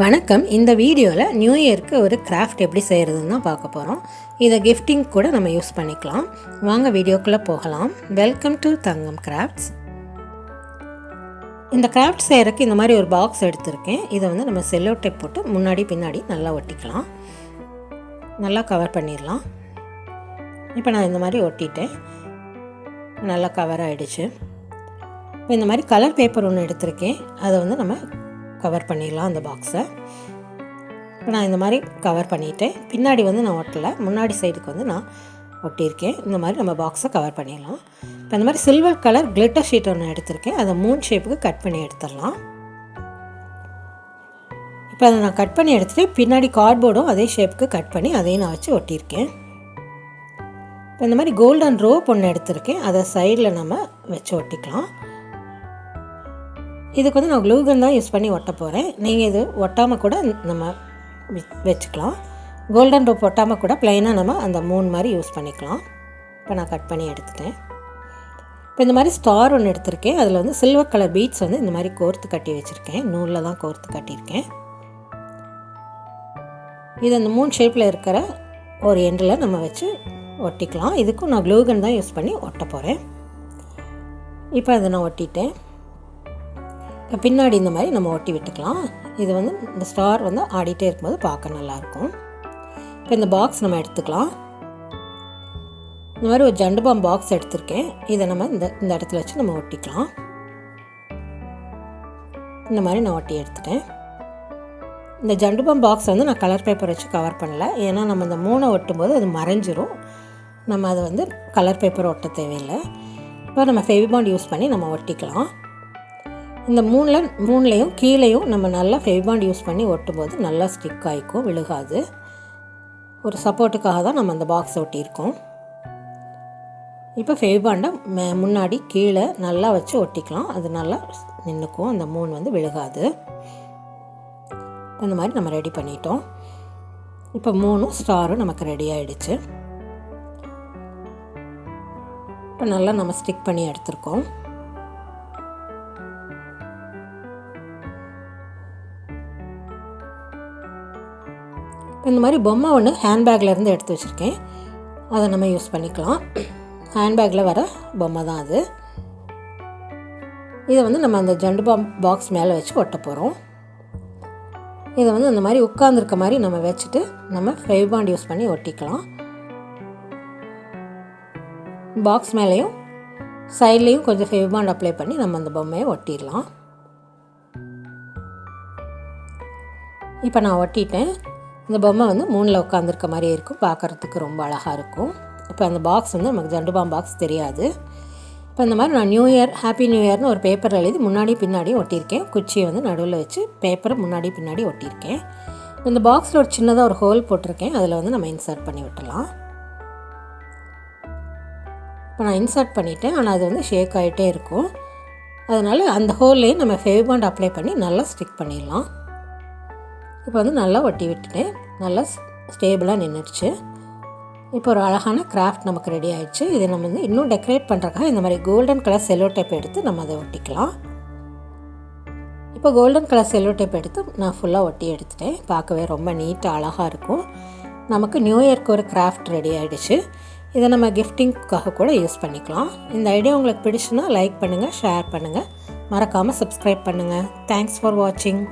வணக்கம். இந்த வீடியோவில் நியூ இயருக்கு ஒரு கிராஃப்ட் எப்படி செய்கிறதுன்னு தான் பார்க்க போகிறோம். இதை கிஃப்டிங் கூட நம்ம யூஸ் பண்ணிக்கலாம். வாங்க வீடியோக்குள்ளே போகலாம். Welcome to Thangam crafts. இந்த கிராஃப்ட் செய்கிறதுக்கு இந்த மாதிரி ஒரு பாக்ஸ் எடுத்திருக்கேன். இதை வந்து நம்ம செல்லோ டேப் போட்டு முன்னாடி பின்னாடி நல்லா ஒட்டிக்கலாம். நல்லா கவர் பண்ணிடலாம். இப்போ நான் இந்த மாதிரி ஒட்டிட்டேன். நல்லா கவர் ஆகிடுச்சு. இப்போ இந்த மாதிரி கலர் பேப்பர் ஒன்று எடுத்திருக்கேன். அதை வந்து நம்ம கவர் பண்ணிடலாம் அந்த பாக்ஸை. இப்போ நான் இந்த மாதிரி கவர் பண்ணிவிட்டேன். பின்னாடி வந்து நான் ஒட்டலை, முன்னாடி சைடுக்கு வந்து நான் ஒட்டியிருக்கேன். இந்த மாதிரி நம்ம பாக்ஸை கவர் பண்ணிடலாம். இப்போ இந்த மாதிரி சில்வர் கலர் கிளிட்டர் ஷீட் ஒன்று எடுத்திருக்கேன். அதை மூன் ஷேப்புக்கு கட் பண்ணி எடுத்துடலாம். இப்போ அதை நான் கட் பண்ணி எடுத்துகிட்டு பின்னாடி கார்ட்போர்டும் அதே ஷேப்புக்கு கட் பண்ணி அதையும் நான் வச்சு ஒட்டியிருக்கேன். இப்போ இந்த மாதிரி கோல்டன் ரோப் ஒன்று எடுத்திருக்கேன். அதை சைடில் நம்ம வச்சு ஒட்டிக்கலாம். இதுக்கு வந்து நான் க்ளூகன் தான் யூஸ் பண்ணி ஒட்ட போகிறேன். நீங்கள் இது ஒட்டாமல் கூட நம்ம வச்சுக்கலாம். கோல்டன் ரோப் ஒட்டாமல் கூட ப்ளைனாக நம்ம அந்த மூன் மாதிரி யூஸ் பண்ணிக்கலாம். இப்போ நான் கட் பண்ணி எடுத்துட்டேன். இப்போ இந்த மாதிரி ஸ்டார் ஒன்று எடுத்திருக்கேன். அதில் வந்து சில்வர் கலர் பீட்ஸ் வந்து இந்த மாதிரி கோர்த்து கட்டி வச்சுருக்கேன். நூலில் தான் கோர்த்து கட்டியிருக்கேன். இது அந்த மூன் ஷேப்பில் இருக்கிற ஒரு எண்டில் நம்ம வச்சு ஒட்டிக்கலாம். இதுக்கும் நான் க்ளூகன் தான் யூஸ் பண்ணி ஒட்ட போகிறேன். இப்போ அதை நான் ஒட்டிட்டேன். பின்னாடி இந்த மாதிரி நம்ம ஒட்டி விட்டுக்கலாம். இது வந்து இந்த ஸ்டார் வந்து ஆடிட்டே இருக்கும்போது பார்க்க நல்லாயிருக்கும். இப்போ இந்த பாக்ஸ் நம்ம எடுத்துக்கலாம். இந்த மாதிரி ஒரு ஜண்டு பாம் பாக்ஸ் எடுத்திருக்கேன். இதை நம்ம இந்த இடத்துல வச்சு நம்ம ஒட்டிக்கலாம். இந்த மாதிரி நான் ஒட்டி எடுத்துட்டேன். இந்த ஜண்டு பாம் பாக்ஸ் வந்து நான் கலர் பேப்பர் வச்சு கவர் பண்ணல. ஏன்னா நம்ம இந்த மூணை ஒட்டும்போது அது மறைஞ்சிரும். நம்ம அதை வந்து கலர் பேப்பர் ஒட்ட தேவையில்லை. இப்போ நம்ம ஃபெவிபாண்ட் யூஸ் பண்ணி நம்ம ஒட்டிக்கலாம். இந்த மூணுலேயும் கீழேயும் நம்ம நல்லா ஃபெவிபாண்ட் யூஸ் பண்ணி ஒட்டும்போது நல்லா ஸ்டிக் ஆகிக்கும், விழுகாது. ஒரு சப்போர்ட்டுக்காக தான் நம்ம அந்த பாக்ஸ் ஒட்டியிருக்கோம். இப்போ ஃபெவிபாண்டை முன்னாடி கீழே நல்லா வச்சு ஒட்டிக்கலாம். அது நல்லா நின்றுக்கும், அந்த மூணு வந்து விழுகாது. இந்த மாதிரி நம்ம ரெடி பண்ணிட்டோம். இப்போ மூணும் ஸ்டாரும் நமக்கு ரெடி ஆகிடுச்சு. இப்போ நல்லா நம்ம ஸ்டிக் பண்ணி எடுத்துருக்கோம். இந்த மாதிரி பொம்மை ஒன்று ஹேண்ட்பேக்லேருந்து எடுத்து வச்சுருக்கேன். அதை நம்ம யூஸ் பண்ணிக்கலாம். ஹேண்ட்பேக்கில் வர பொம்மை தான் அது. இதை வந்து நம்ம அந்த ஜண்டு பாக்ஸ் மேலே வச்சு ஒட்ட போகிறோம். இதை வந்து இந்த மாதிரி உட்காந்துருக்க மாதிரி நம்ம வச்சுட்டு நம்ம ஃபெவிபாண்ட் யூஸ் பண்ணி ஒட்டிக்கலாம். பாக்ஸ் மேலேயும் சைட்லேயும் கொஞ்சம் ஃபெவிபாண்ட் அப்ளை பண்ணி நம்ம அந்த பொம்மையை ஒட்டிடலாம். இப்போ நான் ஒட்டிட்டேன். இந்த பொம்மை வந்து மூணில் உட்காந்துருக்க மாதிரி இருக்கும். பார்க்குறதுக்கு ரொம்ப அழகாக இருக்கும். இப்போ அந்த பாக்ஸ் வந்து நமக்கு ஜண்டு பாம் பாக்ஸ் தெரியாது. இப்போ இந்த மாதிரி நான் நியூ இயர் ஹாப்பி நியூ இயர்னு ஒரு பேப்பர் எழுதி முன்னாடி பின்னாடியும் ஒட்டியிருக்கேன். குச்சியை வந்து நடுவில் வச்சு பேப்பரை முன்னாடி பின்னாடி ஒட்டியிருக்கேன். இந்த பாக்ஸில் ஒரு சின்னதாக ஒரு ஹோல் போட்டிருக்கேன். அதில் வந்து நம்ம இன்சர்ட் பண்ணி விட்டுலாம். இப்போ நான் இன்சர்ட் பண்ணிவிட்டேன். ஆனால் அது வந்து ஷேக் ஆகிட்டே இருக்கும். அதனால் அந்த ஹோல்லையே நம்ம ஃபெவிபாண்ட் அப்ளை பண்ணி நல்லா ஸ்டிக் பண்ணிடலாம். இப்போ வந்து நல்லா ஒட்டி விட்டுட்டேன். நல்லா ஸ்டேபிளாக நின்றுடுச்சு. இப்போ ஒரு அழகான கிராஃப்ட் நமக்கு ரெடி ஆகிடுச்சு. இதை நம்ம வந்து இன்னும் டெக்கரேட் பண்ணுறதுக்காக இந்த மாதிரி கோல்டன் கலர் செல்லோ டேப் எடுத்து நம்ம அதை ஒட்டிக்கலாம். இப்போ கோல்டன் கலர் செல்லோ டேப் எடுத்து நான் ஃபுல்லாக ஒட்டி எடுத்துட்டேன். பார்க்கவே ரொம்ப நீட்டாக அழகாக இருக்கும். நமக்கு நியூ இயர்க்கு ஒரு கிராஃப்ட் ரெடி ஆகிடுச்சு. இதை நம்ம கிஃப்டிங்க்காக கூட யூஸ் பண்ணிக்கலாம். இந்த ஐடியா உங்களுக்கு பிடிச்சுன்னா லைக் பண்ணுங்கள், ஷேர் பண்ணுங்கள், மறக்காமல் சப்ஸ்கிரைப் பண்ணுங்கள். தேங்க்ஸ் ஃபார் வாட்சிங்.